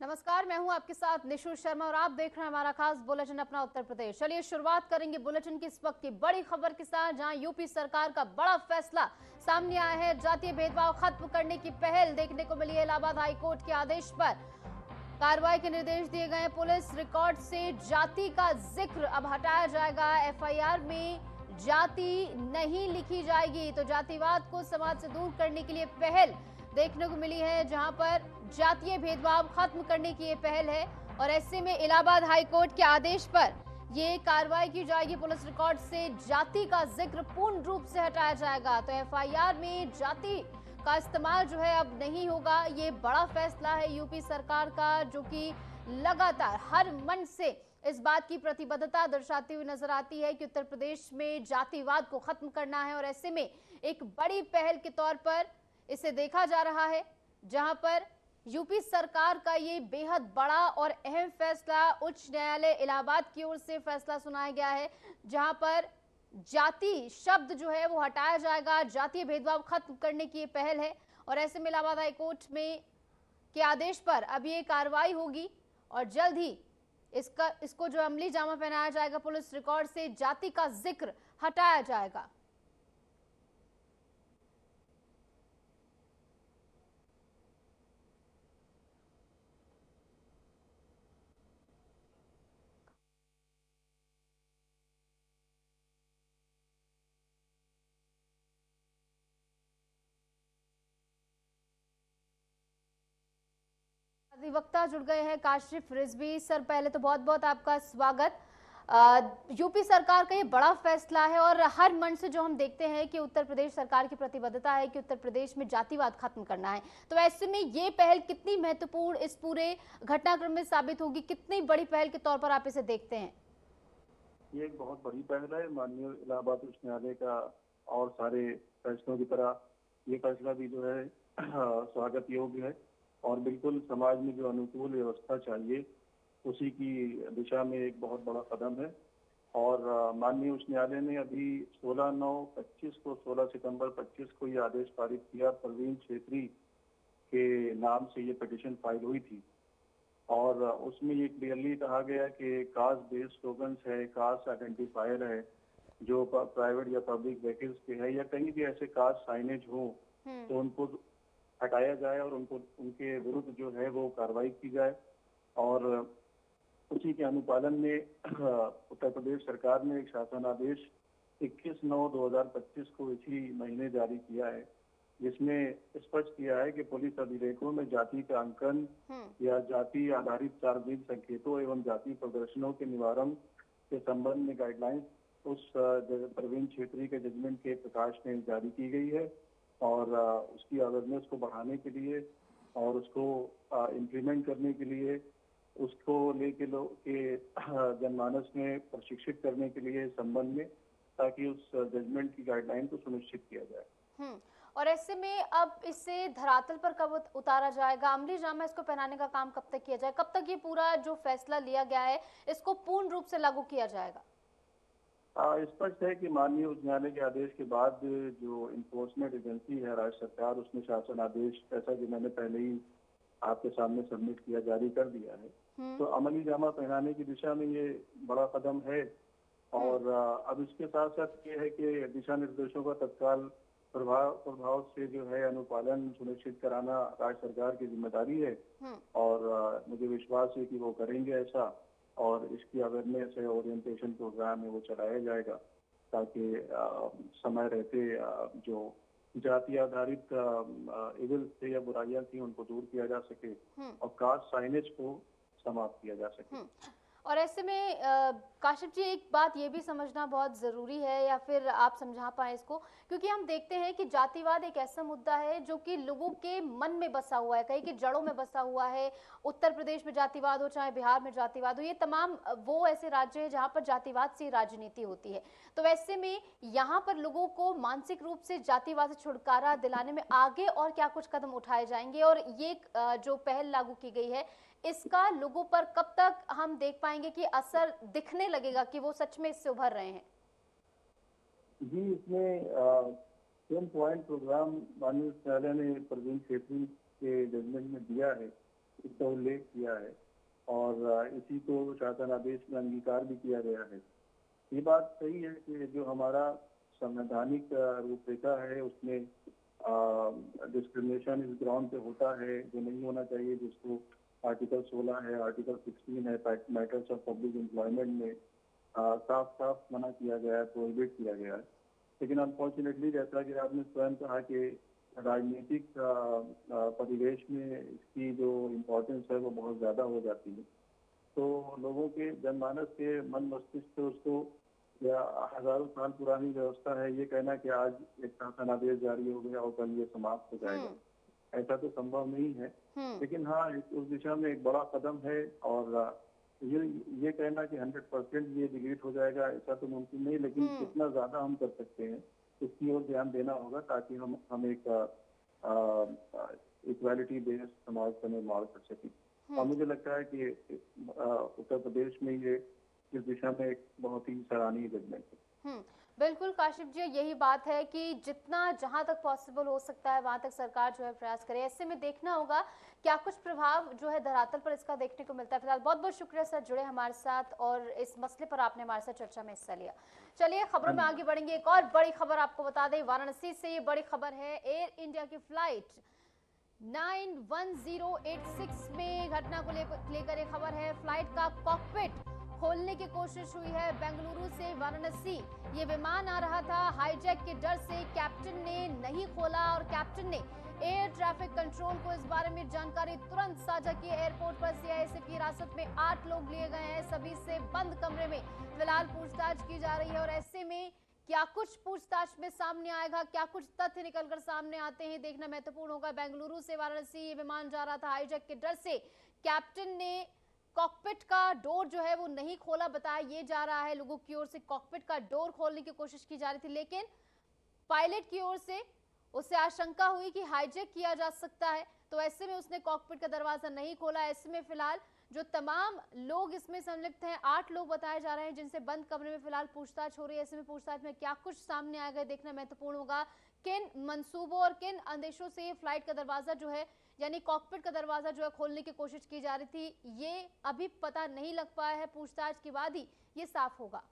नमस्कार, मैं हूं आपके साथ निशु शर्मा और आप देख रहे हैं हमारा खास बुलेटिन अपना उत्तर प्रदेश। चलिए शुरुआत करेंगे बुलेटिन की इस वक्त की बड़ी खबर के साथ, जहां यूपी सरकार का बड़ा फैसला सामने आया है। जातीय भेदभाव खत्म करने की पहल देखने को मिली है। इलाहाबाद हाईकोर्ट के आदेश पर कार्रवाई के निर्देश दिए गए। पुलिस रिकॉर्ड से जाति का जिक्र अब हटाया जाएगा। एफआईआर में जाति नहीं लिखी जाएगी। तो जातिवाद को समाज से दूर करने के लिए पहल देखने को मिली है, जहां पर जातीय भेदभाव खत्म करने की ये पहल है। और ऐसे में इलाहाबाद हाईकोर्ट के आदेश पर ये कार्रवाई की जाएगी। पुलिस रिकॉर्ड से जाति का जिक्र पूर्ण रूप से हटाया जाएगा। तो एफआईआर में जाति का इस्तेमाल जो है अब नहीं होगा। ये बड़ा फैसला है यूपी सरकार का, जो कि लगातार हर मंच से इस बात की प्रतिबद्धता दर्शाती हुई नजर आती है कि उत्तर प्रदेश में जातिवाद को खत्म करना है। और ऐसे में एक बड़ी पहल के तौर पर इसे देखा जा रहा है, जहां पर यूपी सरकार का ये बेहद बड़ा और अहम फैसला उच्च न्यायालय इलाहाबाद की ओर से फैसला सुनाया गया है, जहां पर जाति शब्द जो है वो हटाया जाएगा। जातीय भेदभाव खत्म करने की ये पहल है। और ऐसे में इलाहाबाद हाईकोर्ट में के आदेश पर अब ये कार्रवाई होगी और जल्द ही इसको जो अमली जामा पहनाया जाएगा। पुलिस रिकॉर्ड से जाति का जिक्र हटाया जाएगा। अधिवक्ता जुड़ गए हैं, काशिफ रिजवी सर। पहले तो बहुत बहुत आपका स्वागत। यूपी सरकार का ये बड़ा फैसला है और हर मंच से जो हम देखते हैं कि उत्तर प्रदेश सरकार की प्रतिबद्धता है कि उत्तर प्रदेश में जातिवाद खत्म करना है। तो ऐसे में ये पहल कितनी महत्वपूर्ण इस पूरे घटनाक्रम में साबित होगी, कितनी बड़ी पहल के तौर पर आप इसे देखते हैं? ये एक बहुत बड़ी पहल है। माननीय इलाहाबाद उच्च न्यायालय का और सारे फैसलों की तरह ये फैसला भी जो है स्वागत योग्य है और बिल्कुल समाज में जो अनुकूल व्यवस्था चाहिए उसी की दिशा में एक बहुत बड़ा कदम है। और माननीय उच्च न्यायालय ने अभी 16/9/25 को 16 सितंबर 25 को ये आदेश पारित किया। प्रवीण छेत्री के नाम से ये पिटीशन फाइल हुई थी और उसमें ये क्लियरली कहा गया कि कास्ट बेस्ड स्लोगन्स है, कास्ट आइडेंटिफायर है, जो प्राइवेट या पब्लिक व्हीकल्स के है या कहीं भी ऐसे कास्ट साइनेज हो तो उनको हटाया जाए और उनको उनके विरुद्ध जो है वो कार्रवाई की जाए। और उसी के अनुपालन में उत्तर प्रदेश सरकार ने एक शासन आदेश 21/9/2025 को इसी महीने जारी किया है, जिसमें स्पष्ट किया है कि पुलिस अभिलेखों में जाति का अंकन या जाति आधारित सार्वजनिक संकेतों एवं जाति प्रदर्शनों के निवारण के संबंध में गाइडलाइंस उस प्रवीण छेत्री के जजमेंट के प्रकाश में जारी की गई है। और उसकी अवेयरनेस को बढ़ाने के लिए और उसको इम्प्लीमेंट करने के लिए उसको लेके लोग के जनमानस में प्रशिक्षित करने के लिए संबंध में, ताकि उस जजमेंट की गाइडलाइन को सुनिश्चित किया जाए। और ऐसे में अब इसे धरातल पर कब उतारा जाएगा? अमली जामा इसको पहनाने का काम कब तक किया जाए? कब तक ये पूरा जो फैसला लिया गया है इसको पूर्ण रूप से लागू किया जाएगा? स्पष्ट है कि माननीय उच्च न्यायालय के आदेश के बाद जो इन्फोर्समेंट एजेंसी है राज्य सरकार, उसने शासन आदेश, जैसा कि मैंने पहले ही आपके सामने सबमिट किया, जारी कर दिया है। तो अमली जामा पहनाने की दिशा में ये बड़ा कदम है। और अब इसके साथ साथ ये है कि दिशा निर्देशों का तत्काल प्रभाव से जो है अनुपालन सुनिश्चित कराना राज्य सरकार की जिम्मेदारी है। और मुझे विश्वास है कि वो करेंगे ऐसा, और इसकी अवेयरनेस है, ओरिएंटेशन प्रोग्राम है, वो चलाया जाएगा ताकि समय रहते जो जाति आधारित इविल थे या बुराइयां थी उनको दूर किया जा सके और कास्ट साइनेज को समाप्त किया जा सके। और ऐसे में काशिफ जी, एक बात ये भी समझना बहुत ज़रूरी है, या फिर आप समझा पाए इसको, क्योंकि हम देखते हैं कि जातिवाद एक ऐसा मुद्दा है जो कि लोगों के मन में बसा हुआ है, कहीं की जड़ों में बसा हुआ है। उत्तर प्रदेश में जातिवाद हो, चाहे बिहार में जातिवाद हो, ये तमाम वो ऐसे राज्य हैं जहाँ पर जातिवाद से राजनीति होती है। तो ऐसे में यहाँ पर लोगों को मानसिक रूप से जातिवाद से छुटकारा दिलाने में आगे और क्या कुछ कदम उठाए जाएंगे, और ये जो पहल लागू की गई है इसका लोगों पर कब तक हम देख पाएंगे कि असर दिखने लगेगा कि वो सच में इससे उभर रहे हैं? जी, इसमें 10 पॉइंट प्रोग्राम माननीय न्यायालय ने प्रवीण छेत्री के जजमेंट में दिया है इसका उल्लेख किया है और इसी को शासनादेश में अंगीकार भी किया गया है। ये बात सही है कि जो हमारा संवैधानिक रूपरेखा है उसमें डिस्क्रिमिनेशन इस ग्राउंड पे होता है जो नहीं होना चाहिए, जिसको आर्टिकल 16 है, आर्टिकल 16 है मैटर्स ऑफ पब्लिक एम्प्लॉयमेंट में साफ साफ मना किया गया है, प्रोहिबिट किया गया है। लेकिन अनफॉर्चुनेटली जैसा कि आपने स्वयं कहा कि राजनीतिक परिवेश में इसकी जो इम्पोर्टेंस है वो बहुत ज़्यादा हो जाती है। तो लोगों के जनमानस के मन मस्तिष्क से उसको या हजारों साल पुरानी व्यवस्था है ये कहना कि आज एक शासनादेश जारी हो गया और कल ये समाप्त हो जाएगा, ऐसा तो संभव नहीं है। लेकिन हाँ, उस दिशा में एक बड़ा कदम है और ये कहना कि 100% ये डिलीट हो जाएगा ऐसा तो मुमकिन नहीं, लेकिन कितना ज्यादा हम कर सकते हैं इसकी ओर ध्यान देना होगा ताकि हम एक इक्वालिटी बेस्ड समाज का निर्माण कर सकें। और मुझे लगता है कि उत्तर प्रदेश में ये इस दिशा में एक बहुत ही सराहनीय डेवलपमेंट है। बिल्कुल काशिफ जी, यही बात है कि जितना जहां तक पॉसिबल हो सकता है वहां तक सरकार जो है प्रयास करे। ऐसे में देखना होगा क्या कुछ प्रभाव जो है धरातल पर इसका देखने को मिलता है। फिलहाल बहुत बहुत शुक्रिया सर जुड़े हमारे साथ और इस मसले पर आपने हमारे साथ चर्चा में हिस्सा लिया। चलिए खबरों में आगे बढ़ेंगे। एक और बड़ी खबर आपको बता दें, वाराणसी से ये बड़ी खबर है। एयर इंडिया की फ्लाइट 91086 में घटना को लेकर एक खबर है। फ्लाइट का कॉकपिट खोलने की कोशिश हुई है बेंगलुरु से वाराणसी। ये विमान आ रहा था, हाईजैक के डर से कैप्टन ने नहीं खोला और कैप्टन ने एयर ट्रैफिक कंट्रोल को इस बारे में जानकारी तुरंत साझा की। एयरपोर्ट पर सीआईएसएफ की हिरासत में 8 लोग लिए गए हैं, सभी से बंद कमरे में फिलहाल पूछताछ की जा रही है। और ऐसे में क्या कुछ पूछताछ में सामने आएगा, क्या कुछ तथ्य निकलकर सामने आते हैं, देखना महत्वपूर्ण होगा। बेंगलुरु से वाराणसी ये विमान जा रहा था, हाईजैक के डर से कैप्टन ने कॉकपिट का डोर जो है वो नहीं खोला, बताया ये जा रहा है। लोगों की ओर से कॉकपिट का डोर खोलने की कोशिश की जा रही थी, लेकिन पायलट की ओर से उसे आशंका हुई कि हाईजैक किया जा सकता है, तो ऐसे में उसने कॉकपिट का दरवाजा नहीं खोला। ऐसे में फिलहाल जो तमाम लोग इसमें संलिप्त हैं, 8 लोग बताए जा रहे हैं जिनसे बंद कमरे में फिलहाल पूछताछ हो रही है। ऐसे में पूछताछ में क्या कुछ सामने आएगा देखना महत्वपूर्ण होगा। किन मंसूबों और किन आदेशों से ये फ्लाइट का दरवाजा जो है यानी कॉकपिट का दरवाजा जो है खोलने की कोशिश की जा रही थी, ये अभी पता नहीं लग पाया है। पूछताछ के बाद ही ये साफ होगा।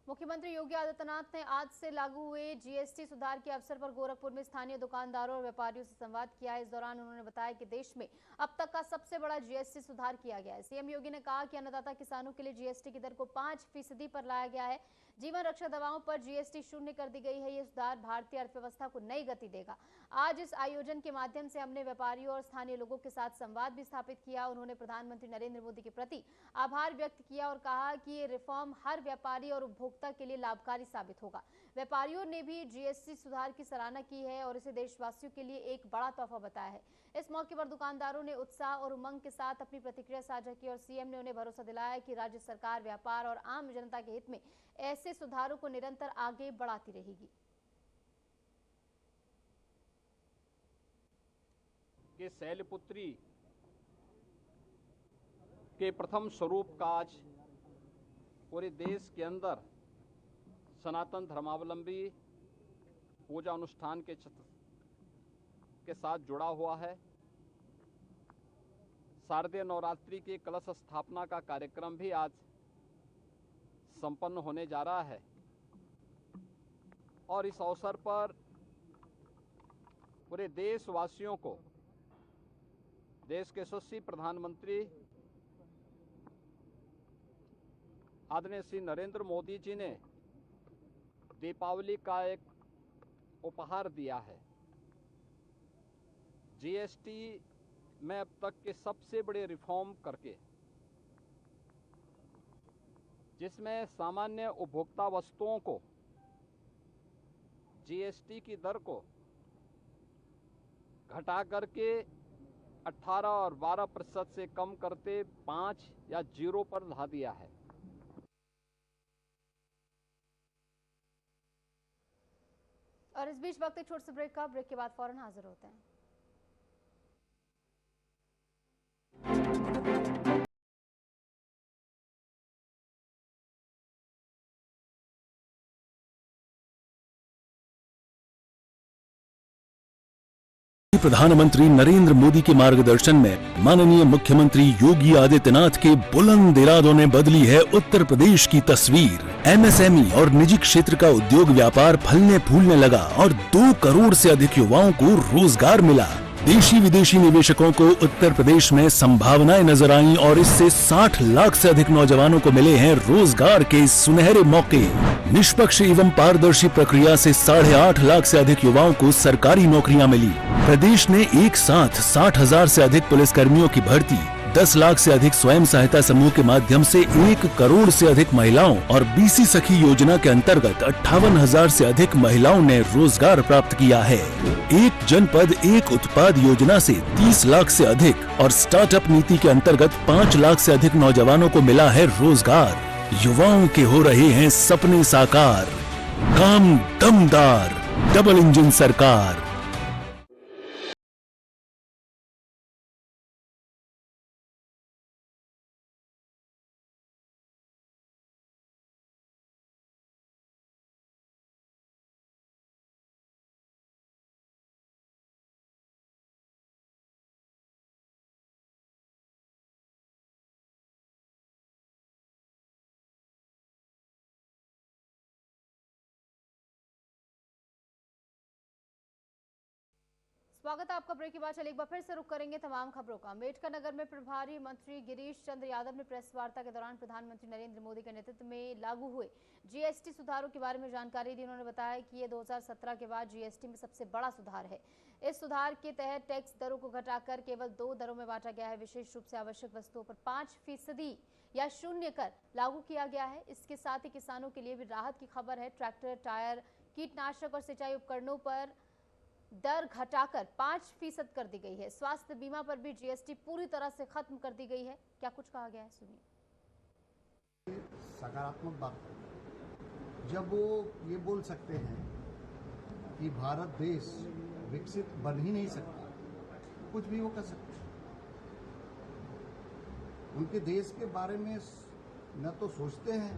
मुख्यमंत्री योगी आदित्यनाथ ने आज से लागू हुए जीएसटी सुधार के अवसर पर गोरखपुर में स्थानीय दुकानदारों और व्यापारियों से संवाद किया है। इस दौरान उन्होंने बताया कि देश में अब तक का सबसे बड़ा जीएसटी सुधार किया गया है। सीएम योगी ने कहा कि अन्नदाता किसानों के लिए जीएसटी की दर को 5% पर लाया गया है। जीवन रक्षा दवाओं पर जीएसटी शून्य कर दी गई है। ये सुधार भारतीय अर्थव्यवस्था को नई गति देगा। आज इस आयोजन के माध्यम से हमने व्यापारियों और स्थानीय लोगों के साथ संवाद भी स्थापित किया। उन्होंने प्रधानमंत्री नरेंद्र मोदी के प्रति आभार व्यक्त किया और कहा कि ये रिफॉर्म हर व्यापारी और उपभोक्ता के लिए लाभकारी साबित होगा। व्यापारियों ने भी जीएसटी सुधार की सराहना की है और इसे देशवासियों के लिए एक बड़ा तोहफा बताया है। इस मौके पर दुकानदारों ने उत्साह और उमंग के साथ अपनी प्रतिक्रिया साझा की और सीएम ने उन्हें भरोसा दिलाया कि राज्य सरकार व्यापार और आम जनता के हित में ऐसे सुधारों को निरंतर आगे बढ़ाती रहेगी। के शैलपुत्री के प्रथम स्वरूप का आज पूरे देश के अंदर सनातन धर्मावलंबी पूजा अनुष्ठान के साथ जुड़ा हुआ है। शारदीय नवरात्रि के कलश स्थापना का कार्यक्रम भी आज संपन्न होने जा रहा है और इस अवसर पर पूरे देशवासियों को देश के यशस्वी प्रधानमंत्री आदरणीय श्री नरेंद्र मोदी जी ने दीपावली का एक उपहार दिया है। जीएसटी में अब तक के सबसे बड़े रिफॉर्म करके जिसमें सामान्य उपभोक्ता वस्तुओं को जीएसटी की दर को घटा करके 18 और 12% से कम करते 5 या 0 पर ला दिया है। और इस बीच वक्त एक छोटे से ब्रेक का, ब्रेक के बाद फौरन हाजिर होते हैं। प्रधानमंत्री नरेंद्र मोदी के मार्गदर्शन में माननीय मुख्यमंत्री योगी आदित्यनाथ के बुलंद इरादों ने बदली है उत्तर प्रदेश की तस्वीर। एमएसएमई और निजी क्षेत्र का उद्योग व्यापार फलने फूलने लगा और 2 करोड़ से अधिक युवाओं को रोजगार मिला। देशी विदेशी निवेशकों को उत्तर प्रदेश में संभावनाएं नजर आईं और इससे 60 लाख से अधिक नौजवानों को मिले हैं रोजगार के सुनहरे मौके। निष्पक्ष एवं पारदर्शी प्रक्रिया से 8.5 लाख से अधिक युवाओं को सरकारी नौकरियां मिली। प्रदेश ने एक साथ 60,000 से अधिक पुलिसकर्मियों की भर्ती, 10 लाख से अधिक स्वयं सहायता समूह के माध्यम से 1 करोड़ से अधिक महिलाओं और बीसी सखी योजना के अंतर्गत 58,000 से अधिक महिलाओं ने रोजगार प्राप्त किया है। एक जनपद एक उत्पाद योजना से 30 लाख से अधिक और स्टार्टअप नीति के अंतर्गत 5 लाख से अधिक नौजवानों को मिला है रोजगार। युवाओं के हो रहे हैं सपने साकार। काम दमदार, डबल इंजन सरकार। स्वागत है आपका। ब्रेक के बाद चलिए एक बार फिर से रुक करेंगे तमाम खबरों का। अम्बेडकर नगर में प्रभारी मंत्री गिरीश चंद्र यादव ने प्रेस वार्ता के दौरान प्रधानमंत्री नरेंद्र मोदी के नेतृत्व में लागू हुए जीएसटी सुधारों के बारे में जानकारी दी। उन्होंने बताया कि ये 2017 के बाद जीएसटी में सबसे बड़ा सुधार है। इस सुधार के तहत टैक्स दरों को घटाकर केवल 2 दरों में बांटा गया है। विशेष रूप से आवश्यक वस्तुओं पर 5% या 0 कर लागू किया गया है। इसके साथ ही किसानों के लिए भी राहत की खबर है। ट्रैक्टर, टायर, कीटनाशक और सिंचाई उपकरणों पर दर घटाकर 5% कर दी गई है। स्वास्थ्य बीमा पर भी जीएसटी पूरी तरह से खत्म कर दी गई है। क्या कुछ कहा गया है, सुनिए। सकारात्मक बात जब वो ये बोल सकते हैं कि भारत देश विकसित बन ही नहीं सकता, कुछ भी वो कर सकते हैं। उनके देश के बारे में न तो सोचते हैं,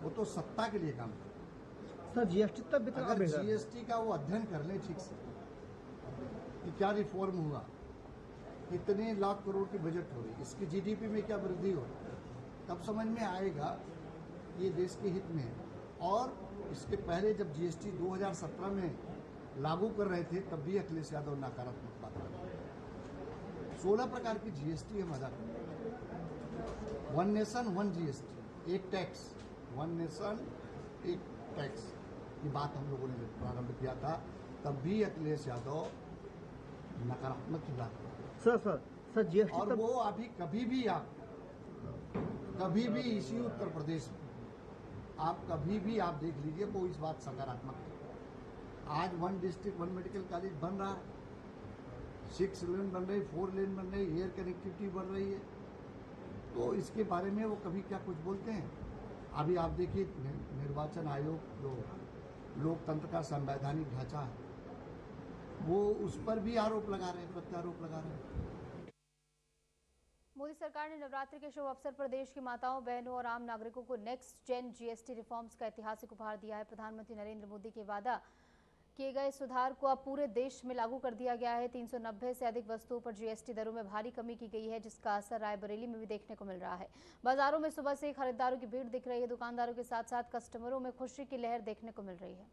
वो तो सत्ता के लिए काम करते हैं। जीएसटी तब अगर जीएसटी का वो अध्ययन कर ले ठीक से कि क्या रिफॉर्म हुआ, कितने लाख करोड़ की बजट हो रही, इसकी जीडीपी में क्या वृद्धि हो रही, तब समझ में आएगा ये देश के हित में है। और इसके पहले जब जीएसटी 2017 में लागू कर रहे थे तब भी अखिलेश यादव नकारात्मक बात कर रहे थे। 16 प्रकार की जीएसटी हम अदा करते हैं। 1 नेशन 1 जीएसटी, एक टैक्स, 1 नेशन 1 टैक्स की बात हम लोगों ने प्रारंभ किया था, तब भी अखिलेश यादव नकारात्मक की बात सर जीएसटी और वो अभी कभी भी इसी उत्तर प्रदेश में आप कभी भी आप देख लीजिए वो इस बात सकारात्मक है। आज 1 डिस्ट्रिक्ट 1 मेडिकल कॉलेज बन रहा है, 6 लेन बन रही, 4 लेन बन रही, एयर कनेक्टिविटी बन रही है। तो इसके बारे में वो कभी क्या कुछ बोलते हैं। अभी आप देखिए निर्वाचन आयोग जो लोकतंत्र का संवैधानिक ढांचा है, वो उस पर भी आरोप लगा रहे हैं, प्रत्यारोप लगा रहे हैं। मोदी सरकार ने नवरात्रि के शुभ अवसर पर देश की माताओं, बहनों और आम नागरिकों को नेक्स्ट जेन जीएसटी रिफॉर्म्स का ऐतिहासिक उपहार दिया है। प्रधानमंत्री नरेंद्र मोदी के वादा किए गए सुधार को अब पूरे देश में लागू कर दिया गया है। 390 से अधिक वस्तुओं पर जीएसटी दरों में भारी कमी की गई है, जिसका असर रायबरेली में भी देखने को मिल रहा है। बाजारों में सुबह से खरीदारों की भीड़ दिख रही है। दुकानदारों के साथ साथ कस्टमरों में खुशी की लहर देखने को मिल रही है।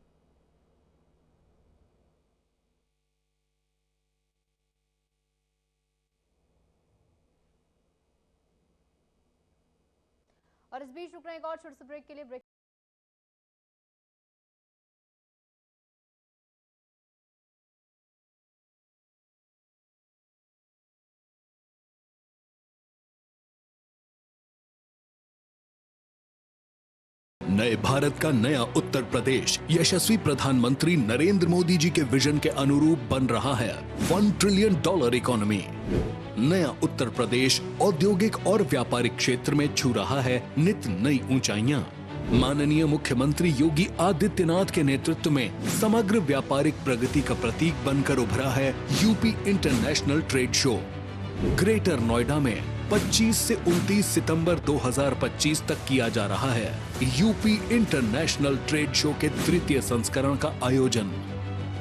और इस बीच रुक रहे एक और छोटे से ब्रेक के लिए। ब्रेक नए भारत का नया उत्तर प्रदेश यशस्वी प्रधानमंत्री नरेंद्र मोदी जी के विजन के अनुरूप बन रहा है। $1 ट्रिलियन इकोनॉमी। नया उत्तर प्रदेश औद्योगिक और व्यापारिक क्षेत्र में छू रहा है नित नई ऊंचाइयां। माननीय मुख्यमंत्री योगी आदित्यनाथ के नेतृत्व में समग्र व्यापारिक प्रगति का प्रतीक बनकर उभरा है UP international trade show. Greater Noida में 25 से 29 सितंबर 2025 तक किया जा रहा है यूपी इंटरनेशनल ट्रेड शो के तृतीय संस्करण का आयोजन।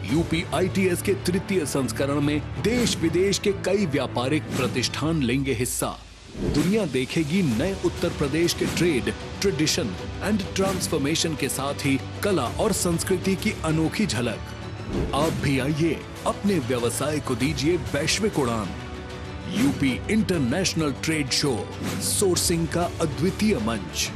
यूपी ITS के तृतीय संस्करण में देश विदेश के कई व्यापारिक प्रतिष्ठान लेंगे हिस्सा। दुनिया देखेगी नए उत्तर प्रदेश के ट्रेड, ट्रेडिशन एंड ट्रांसफॉर्मेशन के साथ ही कला और संस्कृति की अनोखी झलक। आप भी आइए, अपने व्यवसाय को दीजिए वैश्विक उड़ान। UP international trade show, sourcing का अद्वितीय मंच।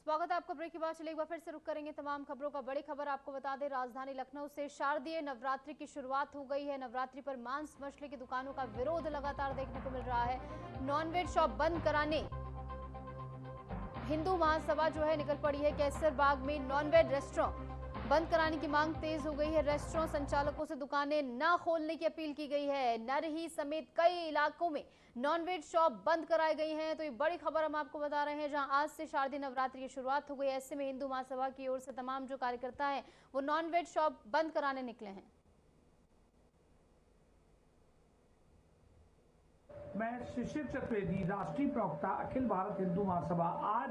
स्वागत है आपका। ब्रेक के बाद चलिए एक बार फिर से रुक करेंगे तमाम खबरों का। बड़ी खबर आपको बता दें, राजधानी लखनऊ से शारदीय नवरात्रि की शुरुआत हो गई है। नवरात्रि पर मांस मछली की दुकानों का विरोध लगातार देखने को मिल रहा है। नॉनवेज शॉप बंद कराने हिंदू महासभा जो है निकल पड़ी है। कैसर बाग में नॉनवेज रेस्टोरेंट बंद कराने की मांग तेज हो गई है। रेस्टोरेंट संचालकों से दुकानें न खोलने की अपील की गई है। नरही समेत कई इलाकों में नॉनवेज शॉप बंद कराई गई हैं। तो ये बड़ी खबर हम आपको बता रहे हैं, जहां आज से शारदीय नवरात्रि की शुरुआत हो गई। ऐसे में हिंदू महासभा की ओर से तमाम जो कार्यकर्ता हैं वो नॉनवेज शॉप बंद कराने निकले हैं। मैं शिशिर चतुर्वेदी, राष्ट्रीय प्रवक्ता अखिल भारत हिंदू महासभा। आज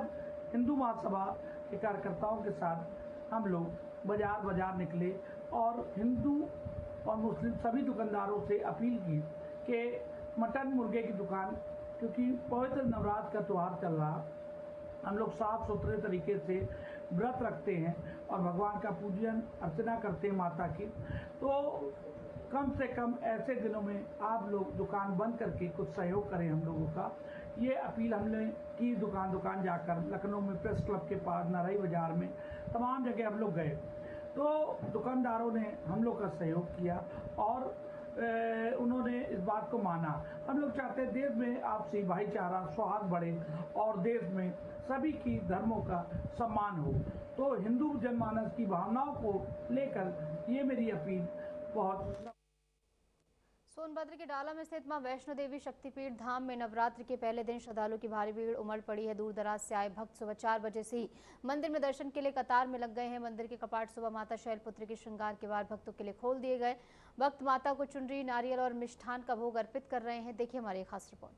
हिंदू महासभा के कार्यकर्ताओं के साथ हम लोग बाजार निकले और हिंदू और मुस्लिम सभी दुकानदारों से अपील की कि मटन मुर्गे की दुकान, क्योंकि पवित्र नवरात्र का त्यौहार चल रहा, हम लोग साफ सुथरे तरीके से व्रत रखते हैं और भगवान का पूजन अर्चना करते हैं माता की, तो कम से कम ऐसे दिनों में आप लोग दुकान बंद करके कुछ सहयोग करें हम लोगों का। ये अपील हमने की दुकान जाकर। लखनऊ में प्रेस क्लब के पास, नरही बाजार में, तमाम जगह हम लोग गए तो दुकानदारों ने हम लोग का सहयोग किया और उन्होंने इस बात को माना। हम लोग चाहते हैं देश में आपसी भाईचारा, सौहार्द बढ़े और देश में सभी की धर्मों का सम्मान हो। तो हिंदू जनमानस की भावनाओं को लेकर ये मेरी अपील बहुत। सोनभद्र के डाला में स्थित मां वैष्णो देवी शक्तिपीठ धाम में नवरात्रि के पहले दिन श्रद्धालुओं की भारी भीड़ उमड़ पड़ी है। दूर दराज से आए भक्त सुबह 4 बजे से ही मंदिर में दर्शन के लिए कतार में लग गए हैं। मंदिर के कपाट सुबह माता शैलपुत्री के श्रृंगार के बाद भक्तों के लिए खोल दिए गए। भक्त माता को चुनरी, नारियल और मिष्ठान का भोग अर्पित कर रहे हैं। देखिए हमारी खास रिपोर्ट।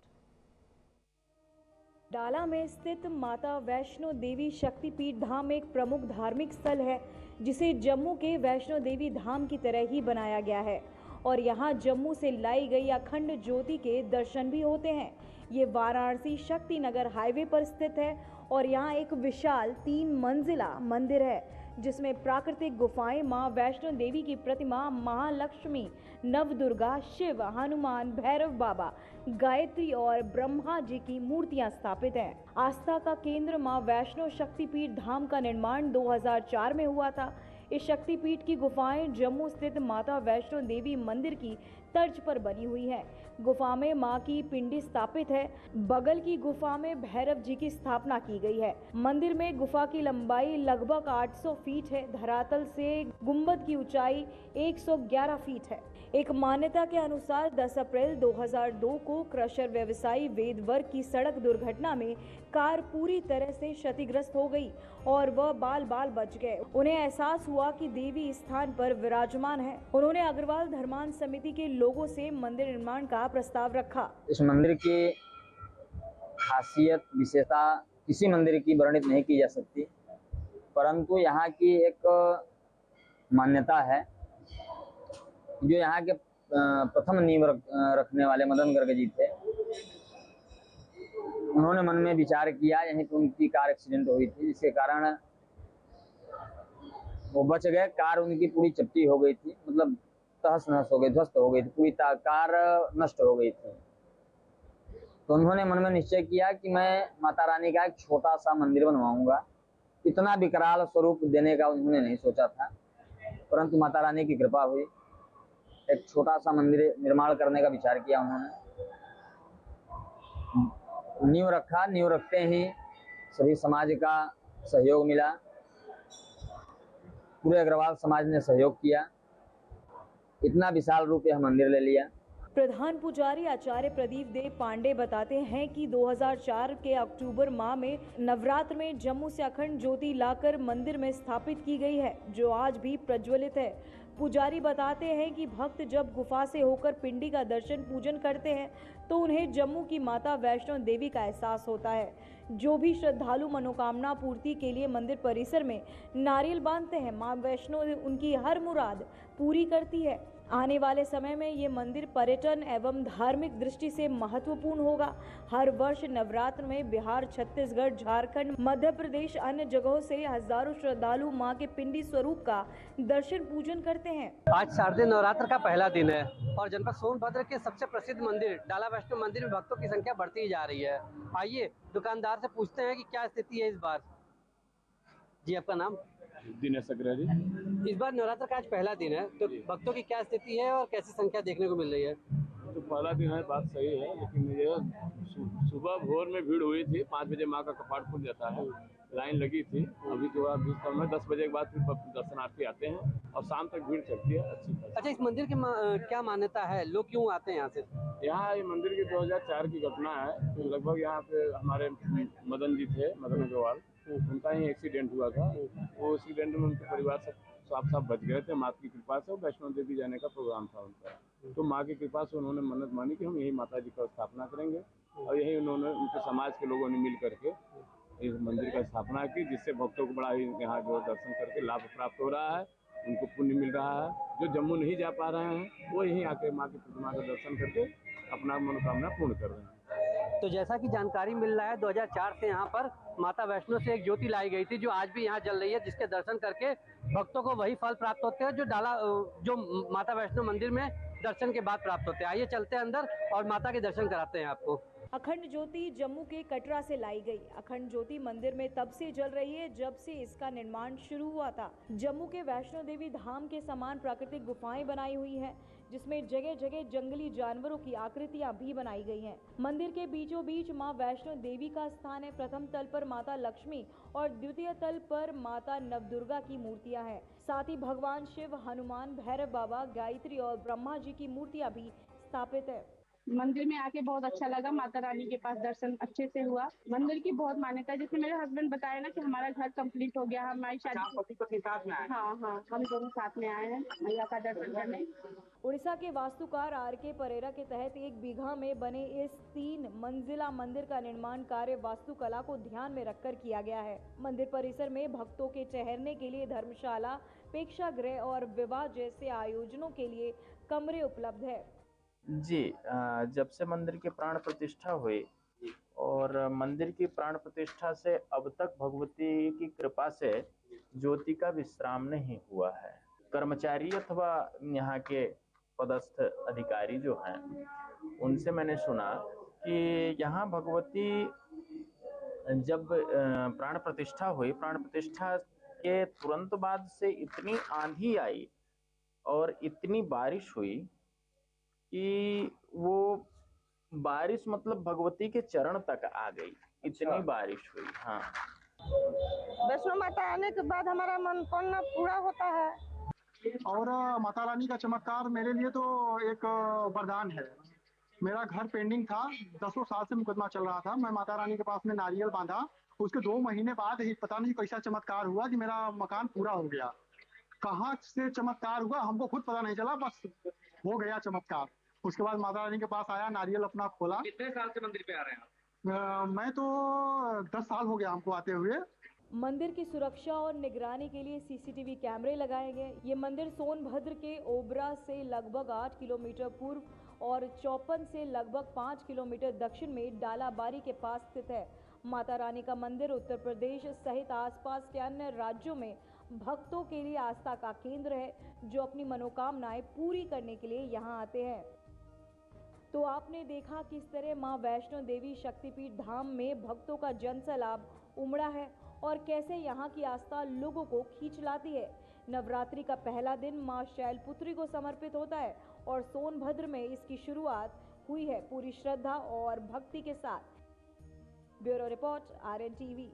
डाला में स्थित माता वैष्णो देवी शक्तिपीठ धाम एक प्रमुख धार्मिक स्थल है, जिसे जम्मू के वैष्णो देवी धाम की तरह ही बनाया गया है और यहाँ जम्मू से लाई गई अखंड ज्योति के दर्शन भी होते हैं। ये वाराणसी शक्ति नगर हाईवे पर स्थित है और यहाँ एक विशाल 3 मंजिला मंदिर है, जिसमें प्राकृतिक गुफाएं, मां वैष्णो देवी की प्रतिमा, महालक्ष्मी, नवदुर्गा, शिव, हनुमान, भैरव बाबा, गायत्री और ब्रह्मा जी की मूर्तियां स्थापित हैं। आस्था का केंद्र मां वैष्णो शक्तिपीठ धाम का निर्माण 2004 में हुआ था। इस शक्तिपीठ की गुफाएं जम्मू स्थित माता वैष्णो देवी मंदिर की तर्ज पर बनी हुई है। गुफा में मां की पिंडी स्थापित है। बगल की गुफा में भैरव जी की स्थापना की गई है। मंदिर में गुफा की लंबाई लगभग 800 फीट है। धरातल से गुंबद की ऊंचाई 111 फीट है। एक मान्यता के अनुसार 10 अप्रैल 2002 को क्रशर व्यवसायी वेद वर्ग की सड़क दुर्घटना में कार पूरी तरह से क्षतिग्रस्त हो गई और वह बाल बाल बच गए। उन्हें एहसास हुआ कि देवी इस स्थान पर विराजमान है। उन्होंने अग्रवाल धर्मांत समिति के लोगों से मंदिर निर्माण का प्रस्ताव रखा। इस मंदिर की खासियत, विशेषता किसी मंदिर की वर्णित नहीं की जा सकती, परंतु यहाँ की एक मान्यता है। जो यहाँ के प्रथम नींव रखने वाले मदन गर्ग जी थे, उन्होंने मन में विचार किया, यहीं पर उनकी कार एक्सीडेंट हुई थी, जिसके कारण वो बच गए। कार उनकी पूरी चपटी हो गई थी, मतलब तहस नहस हो गई, ध्वस्त हो गई थी, पूरी कार नष्ट हो गई थी। तो उन्होंने मन में निश्चय किया कि मैं माता रानी का एक छोटा सा मंदिर बनवाऊंगा। इतना विकराल स्वरूप देने का उन्होंने नहीं सोचा था, परंतु माता रानी की कृपा हुई। एक छोटा सा मंदिर निर्माण करने का विचार किया उन्होंने। नींव रखा, नींव रखते ही सभी समाज का सहयोग मिला। पूरे अग्रवाल समाज ने सहयोग किया। इतना विशाल रूप यह मंदिर ले लिया। प्रधान पुजारी आचार्य प्रदीप देव पांडे बताते हैं कि 2004 के अक्टूबर माह में नवरात्र में जम्मू से अखंड ज्योति लाकर मंदिर में स्थापित की गई है, जो आज भी प्रज्वलित है। पुजारी बताते हैं कि भक्त जब गुफा से होकर पिंडी का दर्शन पूजन करते हैं तो उन्हें जम्मू की माता वैष्णो देवी का एहसास होता है। जो भी श्रद्धालु मनोकामना पूर्ति के लिए मंदिर परिसर में नारियल बांधते हैं, मां वैष्णो उनकी हर मुराद पूरी करती है। आने वाले समय में ये मंदिर पर्यटन एवं धार्मिक दृष्टि से महत्वपूर्ण होगा। हर वर्ष नवरात्र में बिहार, छत्तीसगढ़, झारखंड, मध्य प्रदेश, अन्य जगहों से हजारों श्रद्धालु मां के पिंडी स्वरूप का दर्शन पूजन करते हैं। आज शारदीय नवरात्र का पहला दिन है और जनपद सोनभद्र के सबसे प्रसिद्ध मंदिर डाला वैष्णो मंदिर में भक्तों की संख्या बढ़ती ही जा रही है। आइए दुकानदार से पूछते हैं कि क्या स्थिति है इस बार। जी, आपका नाम? दिनेश अग्रवाल। इस बार नवरात्र का आज पहला दिन है, तो भक्तों की क्या स्थिति है और कैसी संख्या देखने को मिल रही है? तो पहला दिन है, बात सही है, लेकिन ये सुबह भोर में भीड़ हुई थी। 5 बजे माँ का कपाट खुल जाता है, लाइन लगी थी। अभी तो अभी समय 10 बजे के बाद फिर दर्शनार्थी आते हैं और शाम तक भीड़ चलती है अच्छी। अच्छा, इस मंदिर की क्या मान्यता है? लोग क्यों आते हैं यहाँ से? यहाँ ये मंदिर की 2004 की घटना है। तो लगभग यहाँ पे हमारे मदन जी थे, मदन अग्रवाल, उनका ही एक्सीडेंट हुआ था। वो एक्सीडेंट में उनके परिवार से साफ बच गए थे। माँ की कृपा से वैष्णो देवी जाने का प्रोग्राम था उनका। तो माँ की कृपा से उन्होंने मन्नत मानी कि हम यही माता जी का स्थापना करेंगे, और यही उन्होंने उनके समाज के लोगों ने मिल करके इस मंदिर का स्थापना की, जिससे भक्तों को बड़ा ही यहाँ जो दर्शन करके लाभ प्राप्त हो रहा है, उनको पुण्य मिल रहा है। जो जम्मू नहीं जा पा रहे हैं वो यहीं आके माँ की प्रतिमा का दर्शन करके अपना मनोकामना पूर्ण कर रहे हैं। तो जैसा कि जानकारी मिल रहा है, 2004 से यहाँ पर माता वैष्णो से एक ज्योति लाई गई थी, जो आज भी यहाँ जल रही है, जिसके दर्शन करके भक्तों को वही फल प्राप्त होते हैं जो माता वैष्णो मंदिर में दर्शन के बाद प्राप्त होते हैं। आइए चलते हैं अंदर और माता के दर्शन कराते हैं आपको। अखंड ज्योति जम्मू के कटरा से लाई गई। अखंड ज्योति मंदिर में तब से जल रही है जब से इसका निर्माण शुरू हुआ था। जम्मू के वैष्णो देवी धाम के समान प्राकृतिक गुफाएं बनाई हुई हैं, जिसमें जगह जगह जंगली जानवरों की आकृतियां भी बनाई गई हैं। मंदिर के बीचों बीच मां वैष्णो देवी का स्थान है। प्रथम तल पर माता लक्ष्मी और द्वितीय तल पर माता नवदुर्गा की मूर्तियां हैं। साथ ही भगवान शिव, हनुमान, भैरव बाबा, गायत्री और ब्रह्मा जी की मूर्तियां भी स्थापित है। मंदिर में आके बहुत अच्छा लगा। माता रानी के पास दर्शन अच्छे से हुआ। मंदिर की बहुत मान्यता है। जैसे मेरे हस्बैंड बताया ना कि हमारा घर कंप्लीट हो गया, हमारी शादी पति साथ में आए। हाँ, हम दोनों साथ में आए हैं मैया का दर्शन करने। उड़ीसा के वास्तुकार आर.के. परेरा के तहत 1 बीघा में बने इस 3 मंजिला मंदिर का निर्माण कार्य वास्तुकला को ध्यान में रखकर किया गया है। मंदिर परिसर में भक्तों के ठहरने के लिए धर्मशाला, प्रेक्षागृह और विवाह जैसे आयोजनों के लिए कमरे उपलब्ध है। जी, जब से मंदिर की प्राण प्रतिष्ठा हुई और मंदिर की प्राण प्रतिष्ठा से अब तक भगवती की कृपा से ज्योति का विश्राम नहीं हुआ है। कर्मचारी अथवा यहाँ के पदस्थ अधिकारी जो हैं, उनसे मैंने सुना कि यहाँ भगवती जब प्राण प्रतिष्ठा हुई, प्राण प्रतिष्ठा के तुरंत बाद से इतनी आंधी आई और इतनी बारिश हुई कि वो बारिश मतलब भगवती के चरण तक आ गई, इतनी बारिश हुई। हाँ, वैष्णो माता आने के बाद हमारा मनोकामना पूरा होता है। और माता रानी का चमत्कार मेरे लिए तो एक वरदान है। मेरा घर पेंडिंग था, 10 साल से मुकदमा चल रहा था। मैं माता रानी के पास में नारियल बांधा, उसके 2 महीने बाद ही पता नहीं कैसा चमत्कार हुआ कि मेरा मकान पूरा हो गया। कहाँ से चमत्कार हुआ हमको खुद पता नहीं चला, बस हो गया चमत्कार। उसके बाद माता रानी के पास आया, नारियल अपना खोला। कितने साल से मंदिर पे आ रहे हैं? मैं तो 10 साल हो गया हमको आते हुए। मंदिर की सुरक्षा और निगरानी के लिए सीसीटीवी कैमरे लगाए गए। ये मंदिर सोनभद्र के ओबरा से लगभग 8 किलोमीटर पूर्व और चौपन से लगभग 5 किलोमीटर दक्षिण में डालाबारी के पास स्थित है। माता रानी का मंदिर उत्तर प्रदेश सहित आसपास के अन्य राज्यों में भक्तों के लिए आस्था का केंद्र है, जो अपनी मनोकामनाएं पूरी करने के लिए यहाँ आते हैं। तो आपने देखा किस तरह मां वैष्णो देवी शक्तिपीठ धाम में भक्तों का जनसैलाब उमड़ा है और कैसे यहां की आस्था लोगों को खींच लाती है। नवरात्रि का पहला दिन मां शैलपुत्री को समर्पित होता है और सोनभद्र में इसकी शुरुआत हुई है पूरी श्रद्धा और भक्ति के साथ। Bureau report RNTV।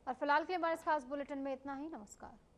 और फिलहाल के लिए हमारे इस खास बुलेटिन में इतना ही। नमस्कार।